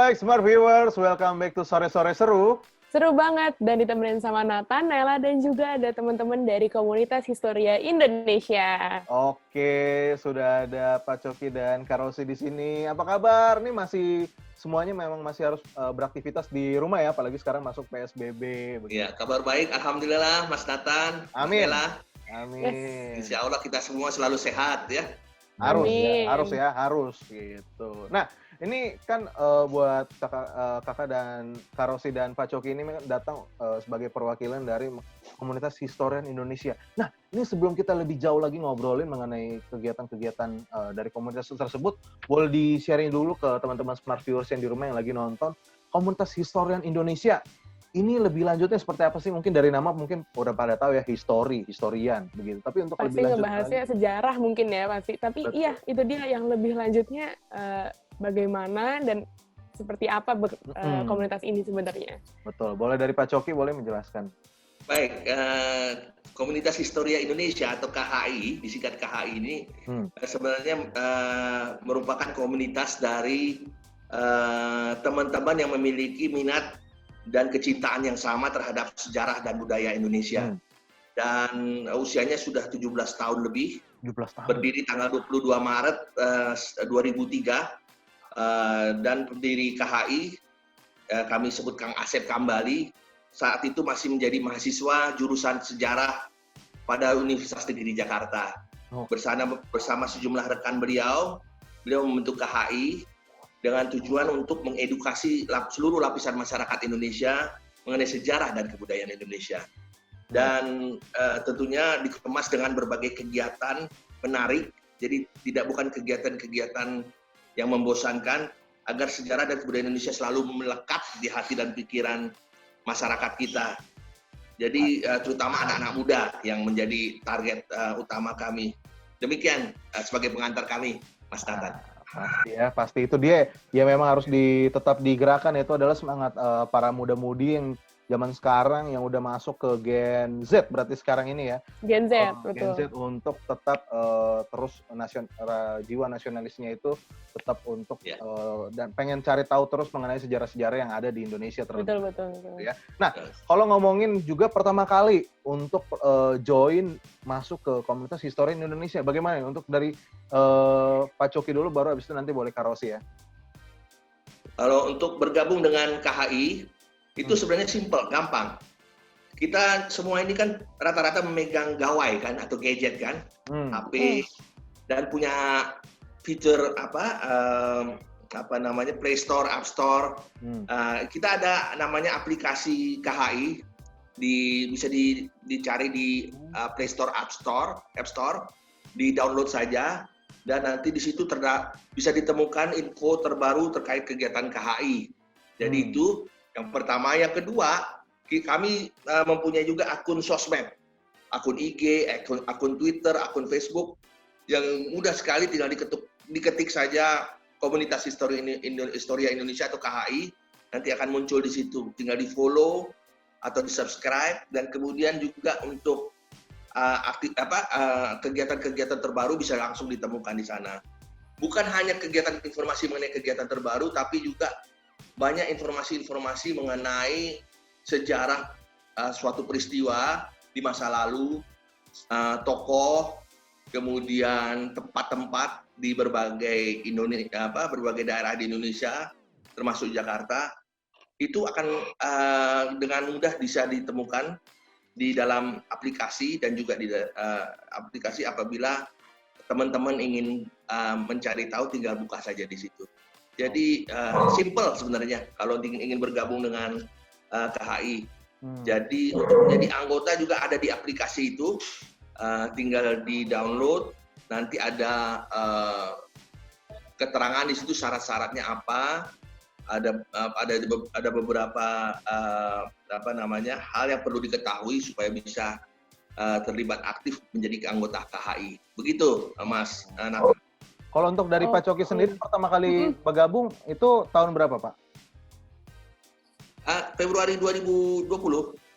back smart viewers, welcome back to Sore-Sore Seru. Seru banget, dan ditemenin sama Nathan, Nela, dan juga ada teman-teman dari komunitas Historia Indonesia. Oke, sudah ada Pak Coki dan Kak Rosi di sini. Apa kabar? Nih semuanya memang masih harus beraktivitas di rumah ya, apalagi sekarang masuk PSBB. Ya, kabar baik, alhamdulillah, Mas Nathan. Amin. Mas Nela. Amin. Yes. Insya Allah kita semua selalu sehat ya. Harus gitu. Nah, ini kan buat kakak dan Kak Rosi dan Pak Coki ini datang sebagai perwakilan dari komunitas historian Indonesia. Nah, ini sebelum kita lebih jauh lagi ngobrolin mengenai kegiatan-kegiatan dari komunitas tersebut, boleh di-sharing dulu ke teman-teman smart viewers yang di rumah yang lagi nonton. Komunitas historian Indonesia, ini lebih lanjutnya seperti apa sih? Mungkin dari nama mungkin udah pada tahu ya, historian begitu. Tapi untuk pasti lebih lanjut ngebahasnya lagi, sejarah mungkin ya pasti. Tapi betul. Iya, itu dia yang lebih lanjutnya bagaimana dan seperti apa komunitas ini sebenarnya. Betul. Boleh dari Pak Coki boleh menjelaskan. Baik, komunitas Historia Indonesia atau KHI, disingkat KHI ini sebenarnya merupakan komunitas dari teman-teman yang memiliki minat dan kecintaan yang sama terhadap sejarah dan budaya Indonesia. Dan usianya sudah 17 tahun lebih. 17 tahun. Berdiri tanggal 22 Maret 2003. Dan pendiri KHI, kami sebut Kang Asep Kambali, saat itu masih menjadi mahasiswa jurusan sejarah pada Universitas Negeri Jakarta. Bersama sejumlah rekan beliau membentuk KHI dengan tujuan untuk mengedukasi seluruh lapisan masyarakat Indonesia mengenai sejarah dan kebudayaan Indonesia. Dan tentunya dikemas dengan berbagai kegiatan menarik, jadi bukan kegiatan-kegiatan yang membosankan, agar sejarah dan kebudayaan Indonesia selalu melekat di hati dan pikiran masyarakat kita. Jadi terutama anak-anak muda yang menjadi target utama kami. Demikian sebagai pengantar kami, Mas Nathan. Pasti itu dia ya, memang harus tetap digerakkan, itu adalah semangat para muda-mudi yang zaman sekarang yang udah masuk ke Gen Z berarti sekarang ini ya. Gen Z, betul. Gen Z untuk tetap terus jiwa nasionalisnya itu tetap untuk dan pengen cari tahu terus mengenai sejarah-sejarah yang ada di Indonesia terlebih. Betul. Ya. Nah, kalau ngomongin juga pertama kali untuk join masuk ke komunitas historian Indonesia, bagaimana ya? Untuk dari Pak Coki dulu, baru habis itu nanti boleh Kak Rosi ya. Kalau untuk bergabung dengan KHI, itu sebenarnya simple, gampang. Kita semua ini kan rata-rata memegang gawai kan, atau gadget kan, HP, dan punya fitur Play Store, App Store. Kita ada namanya aplikasi KHI, bisa dicari di Play Store, App Store, di-download saja, dan nanti di situ bisa ditemukan info terbaru terkait kegiatan KHI. Jadi itu yang pertama. Yang kedua, kami mempunyai juga akun sosmed, akun IG, akun Twitter, akun Facebook, yang mudah sekali tinggal diketik saja komunitas Historia Indonesia atau KHI, nanti akan muncul di situ. Tinggal di-follow atau di-subscribe, dan kemudian juga untuk kegiatan-kegiatan terbaru bisa langsung ditemukan di sana. Bukan hanya kegiatan informasi mengenai kegiatan terbaru, tapi juga banyak informasi-informasi mengenai sejarah suatu peristiwa di masa lalu, tokoh, kemudian tempat-tempat di berbagai daerah di Indonesia, termasuk Jakarta. Itu akan dengan mudah bisa ditemukan di dalam aplikasi, dan juga di aplikasi apabila teman-teman ingin mencari tahu, tinggal buka saja di situ. Jadi simple sebenarnya kalau ingin bergabung dengan KHI. Jadi untuk menjadi anggota juga ada di aplikasi itu, tinggal di-download, nanti ada keterangan di situ, syarat-syaratnya apa, ada beberapa hal yang perlu diketahui supaya bisa terlibat aktif menjadi anggota KHI. Begitu, Mas Nathan. Kalau untuk dari Pak Coki sendiri, pertama kali bergabung itu tahun berapa, Pak? Februari 2020.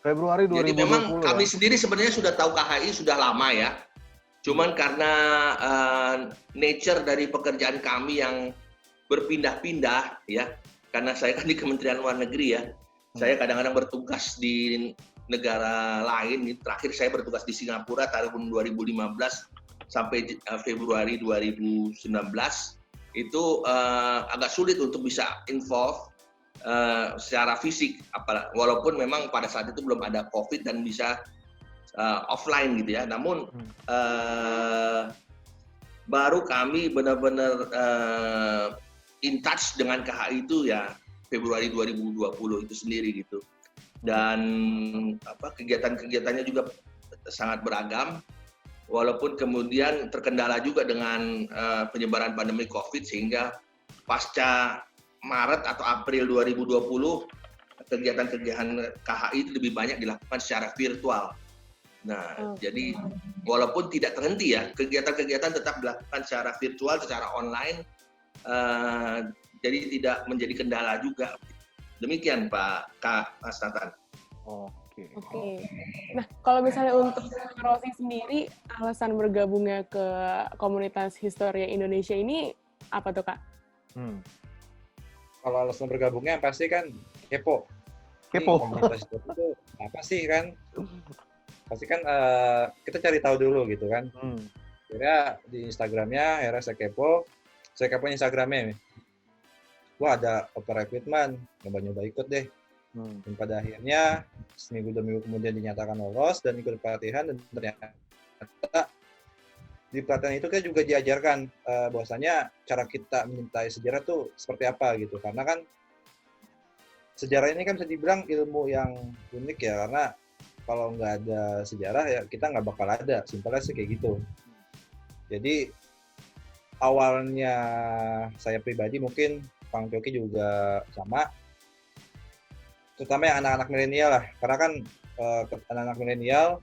Februari 2020. Jadi memang kami sendiri sebenarnya sudah tahu KHI sudah lama ya. Cuman karena nature dari pekerjaan kami yang berpindah-pindah ya, karena saya kan di Kementerian Luar Negeri ya, saya kadang-kadang bertugas di negara lain. Terakhir saya bertugas di Singapura tahun 2015 sampai Februari 2019. Itu agak sulit untuk bisa involve secara fisik, walaupun memang pada saat itu belum ada COVID dan bisa offline gitu ya. Namun baru kami benar-benar in touch dengan KHI itu ya Februari 2020 itu sendiri gitu. Dan kegiatan-kegiatannya juga sangat beragam, walaupun kemudian terkendala juga dengan penyebaran pandemi COVID, sehingga pasca Maret atau April 2020 kegiatan-kegiatan KHI itu lebih banyak dilakukan secara virtual. Nah, jadi walaupun tidak terhenti ya, kegiatan-kegiatan tetap dilakukan secara virtual, secara online, jadi tidak menjadi kendala juga. Demikian Pak Mas Nathan. Oke. Nah, kalau misalnya untuk Rosi sendiri, alasan bergabungnya ke komunitas Historia Indonesia ini apa tuh, Kak? Kalau alasan bergabungnya pasti kan kepo. Komunitas itu apa sih kan? Pasti kan kita cari tahu dulu gitu kan. Akhirnya di Instagramnya, akhirnya saya kepo Instagramnya. Wah, ada Opera Equipment, nyoba-nyoba ikut deh. Dan pada akhirnya seminggu 2 minggu kemudian dinyatakan lolos dan ikut pelatihan, dan ternyata di pelatihan itu kita juga diajarkan bahwasanya cara kita mencintai sejarah tuh seperti apa gitu. Karena kan sejarah ini kan bisa dibilang ilmu yang unik ya, karena kalau nggak ada sejarah ya kita nggak bakal ada, simpelnya sih kayak gitu. Jadi awalnya saya pribadi, mungkin Kang Coki juga sama, terutama yang anak-anak milenial lah, karena kan anak-anak milenial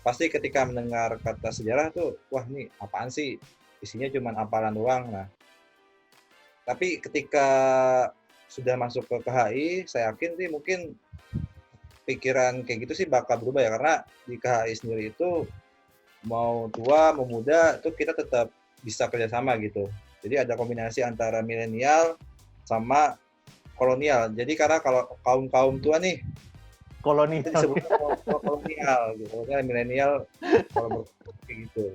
pasti ketika mendengar kata sejarah tuh, wah ini apaan sih, isinya cuma hafalan doang. Nah, tapi ketika sudah masuk ke KHI, saya yakin sih mungkin pikiran kayak gitu sih bakal berubah ya, karena di KHI sendiri itu mau tua mau muda itu kita tetap bisa kerjasama gitu. Jadi ada kombinasi antara milenial sama kolonial. Jadi karena kalau kaum tua nih kolonial, itu disebut kolonial gitu. Karena milenial kalau kayak gitu.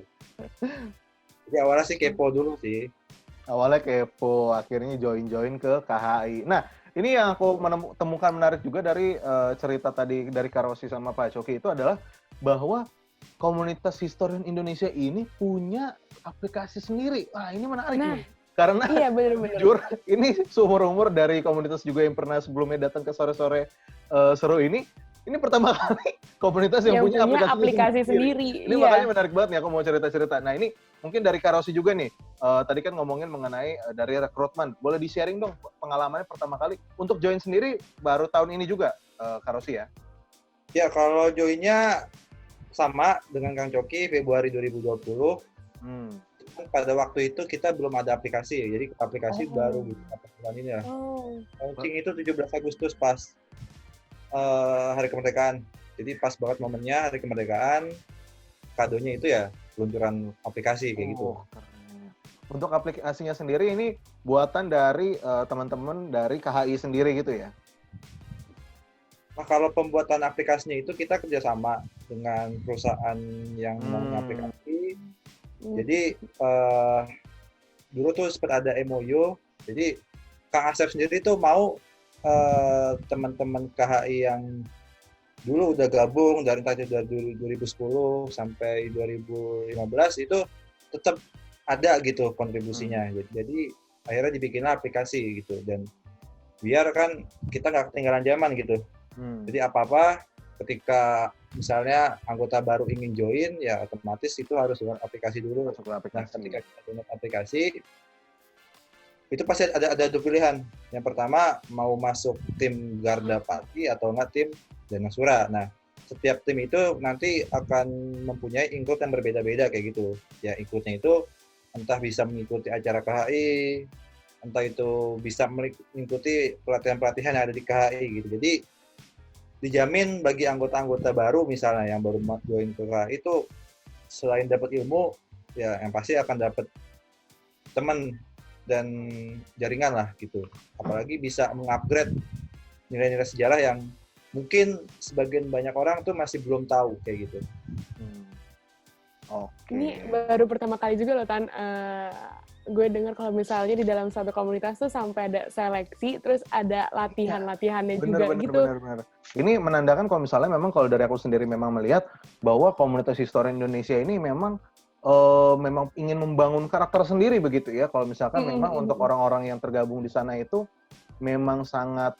Jadi awalnya sih kepo dulu sih. Awalnya kepo, akhirnya join ke KHI. Nah, ini yang aku temukan menarik juga dari cerita tadi dari Kak Rosi sama Pak Coki itu adalah bahwa komunitas historian Indonesia ini punya aplikasi sendiri. Wah, ini menarik nih. Karena iya, bener-bener. jujur, ini seumur-umur dari komunitas juga yang pernah sebelumnya datang ke sore-sore seru ini pertama kali komunitas yang punya aplikasi sendiri. Ini makanya menarik banget nih aku mau cerita-cerita. Nah, ini mungkin dari Kak Rosi juga nih. Tadi kan ngomongin mengenai dari rekrutmen. Boleh di-sharing dong pengalamannya pertama kali untuk join sendiri baru tahun ini juga, Kak Rosi ya? Ya, kalau joinnya sama dengan Kang Coki Februari 2020. Pada waktu itu kita belum ada aplikasi, jadi aplikasi baru gitu, bulan ini ya. Launching itu 17 Agustus pas Hari Kemerdekaan. Jadi pas banget momennya Hari Kemerdekaan, kadonya itu ya peluncuran aplikasi kayak gitu. Untuk aplikasinya sendiri ini buatan dari teman-teman dari KHI sendiri gitu ya? Nah, kalau pembuatan aplikasinya itu kita kerjasama dengan perusahaan yang mempunyai aplikasi. Jadi dulu tuh sempat ada MOU. Jadi Kang Asep sendiri tuh mau teman-teman KHI yang dulu udah gabung dari 2010 sampai 2015 itu tetap ada gitu kontribusinya. Jadi akhirnya dibikinlah aplikasi gitu, dan biar kan kita nggak ketinggalan zaman gitu. Jadi apa-apa ketika misalnya anggota baru ingin join, ya otomatis itu harus download aplikasi dulu. Nah, ketika kita download aplikasi, itu pasti ada dua pilihan. Yang pertama, mau masuk tim Garda Pati atau enggak tim Danasura. Nah, setiap tim itu nanti akan mempunyai include yang berbeda-beda kayak gitu. Ya, include-nya itu entah bisa mengikuti acara KHI, entah itu bisa mengikuti pelatihan-pelatihan yang ada di KHI gitu. Jadi dijamin bagi anggota-anggota baru misalnya yang baru join ke KHI itu selain dapat ilmu, ya yang pasti akan dapat teman dan jaringan lah gitu. Apalagi bisa mengupgrade nilai-nilai sejarah yang mungkin sebagian banyak orang tuh masih belum tahu kayak gitu. Oke. Ini baru pertama kali juga loh, Tan. Gue dengar kalau misalnya di dalam satu komunitas tuh sampai ada seleksi, terus ada latihan-latihannya juga gitu. Benar. Ini menandakan kalau misalnya memang kalau dari aku sendiri memang melihat bahwa komunitas historian Indonesia ini memang memang ingin membangun karakter sendiri begitu ya. Kalau misalkan memang untuk orang-orang yang tergabung di sana itu memang sangat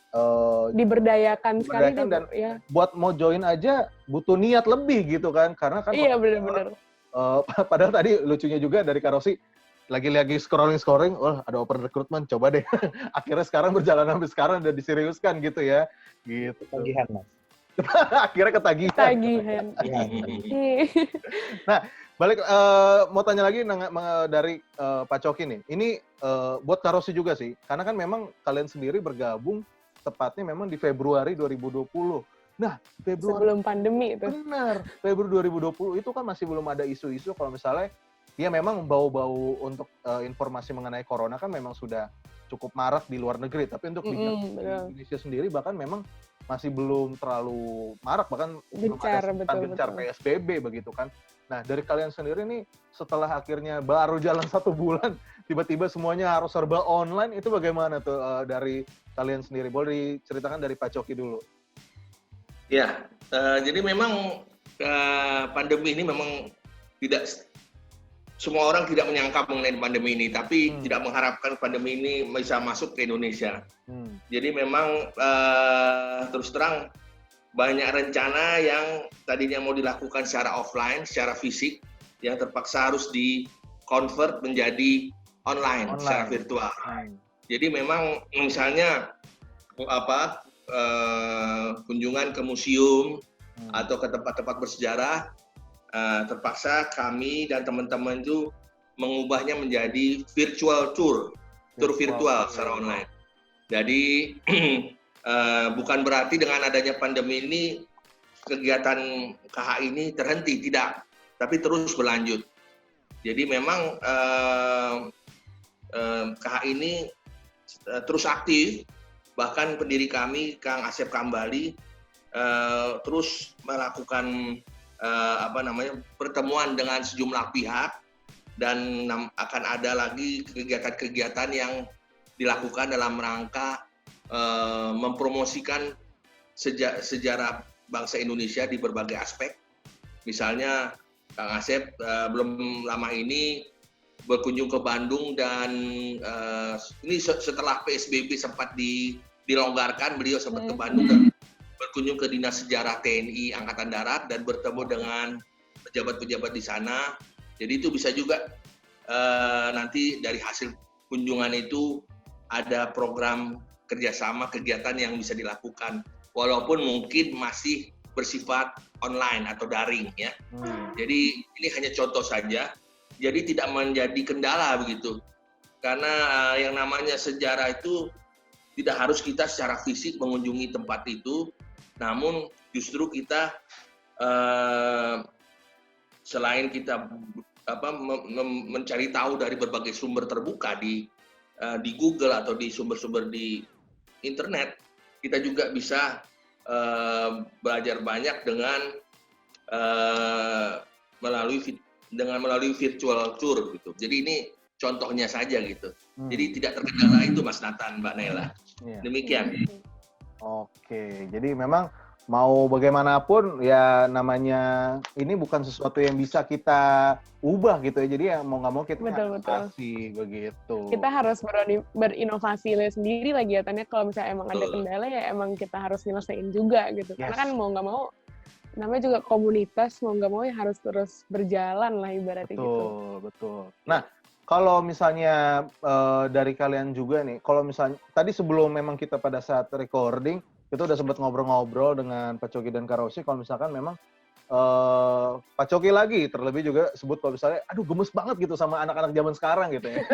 diberdayakan sekali dan ya. Buat mau join aja butuh niat lebih gitu kan, karena kan iya benar-benar. Padahal tadi lucunya juga dari Kak Rosi lagi scrolling, ada open recruitment, coba deh. Akhirnya sekarang berjalan sampai sekarang udah diseriuskan gitu ya. Gitu. Ketagihan, Mas. Akhirnya ketagihan. Nah, balik mau tanya lagi dari Pak Coki nih. Ini buat Kak Rosi juga sih, karena kan memang kalian sendiri bergabung tepatnya memang di Februari 2020. Nah, sebelum pandemi itu. Benar. Februari 2020 itu kan masih belum ada isu-isu kalau misalnya ya memang bau-bau untuk informasi mengenai corona kan memang sudah cukup marak di luar negeri, tapi untuk di Indonesia sendiri bahkan memang masih belum terlalu marak, bahkan gencar PSBB begitu kan. Nah, dari kalian sendiri nih setelah akhirnya baru jalan 1 bulan, tiba-tiba semuanya harus serba online, itu bagaimana tuh dari kalian sendiri? Boleh diceritakan dari Pak Coki dulu. Ya, jadi memang pandemi ini memang tidak semua orang tidak menyangka mengenai pandemi ini, tapi tidak mengharapkan pandemi ini bisa masuk ke Indonesia. Jadi memang terus terang banyak rencana yang tadinya mau dilakukan secara offline, secara fisik, yang terpaksa harus di-convert menjadi online. Secara virtual. Jadi memang misalnya kunjungan ke museum atau ke tempat-tempat bersejarah, terpaksa kami dan teman-teman itu mengubahnya menjadi virtual tour virtual secara online. Jadi bukan berarti dengan adanya pandemi ini kegiatan KH ini terhenti, tidak, tapi terus berlanjut. Jadi memang KH ini terus aktif, bahkan pendiri kami Kang Asep Kambali terus melakukan pertemuan dengan sejumlah pihak, dan akan ada lagi kegiatan-kegiatan yang dilakukan dalam rangka mempromosikan sejarah bangsa Indonesia di berbagai aspek. Misalnya Kang Asep belum lama ini berkunjung ke Bandung, dan ini setelah PSBB sempat dilonggarkan, beliau sempat ke Bandung dan berkunjung ke Dinas Sejarah TNI Angkatan Darat dan bertemu dengan pejabat-pejabat di sana. Jadi itu bisa juga nanti dari hasil kunjungan itu ada program kerjasama kegiatan yang bisa dilakukan, walaupun mungkin masih bersifat online atau daring ya. Jadi ini hanya contoh saja. Jadi tidak menjadi kendala begitu, karena yang namanya sejarah itu tidak harus kita secara fisik mengunjungi tempat itu, namun justru kita selain kita mencari tahu dari berbagai sumber terbuka di Google atau di sumber-sumber di internet, kita juga bisa belajar banyak dengan melalui virtual tour gitu. Jadi ini contohnya saja gitu. Jadi tidak terkendala itu Mas Nathan, Mbak Nela. Demikian. Oke, jadi memang mau bagaimanapun ya namanya ini bukan sesuatu yang bisa kita ubah gitu ya. Jadi ya mau nggak mau kita adaptasi begitu. Kita harus berinovasi sendiri lagi ya, Tanya. Kalau misalnya emang ada kendala ya emang kita harus nyelesain juga gitu. Karena kan mau nggak mau namanya juga komunitas, mau nggak mau ya harus terus berjalan lah ibaratnya gitu. Betul. Nah, kalau misalnya dari kalian juga nih, kalau misalnya tadi sebelum memang kita pada saat recording itu udah sempat ngobrol-ngobrol dengan Pak Coki dan Kak Rosi, kalau misalkan memang Pak Coki lagi terlebih juga sebut kalau misalnya aduh gemes banget gitu sama anak-anak zaman sekarang gitu ya.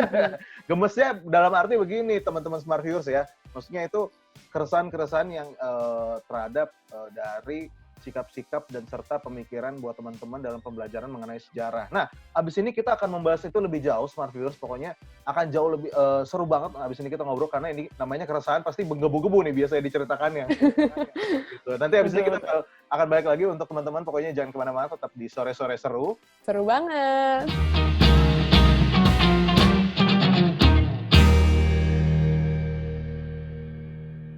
Gemesnya dalam arti begini teman-teman Smart Viewers ya, maksudnya itu keresahan-keresahan yang terhadap dari sikap-sikap dan serta pemikiran buat teman-teman dalam pembelajaran mengenai sejarah. Nah, abis ini kita akan membahas itu lebih jauh, Smart Viewers. Pokoknya akan jauh lebih seru banget abis ini kita ngobrol, karena ini namanya keresahan pasti menggebu-gebu nih biasanya diceritakannya. Gitu. Nanti abis ini kita akan balik lagi untuk teman-teman. Pokoknya jangan kemana-mana, tetap di Sore-Sore Seru. Seru banget.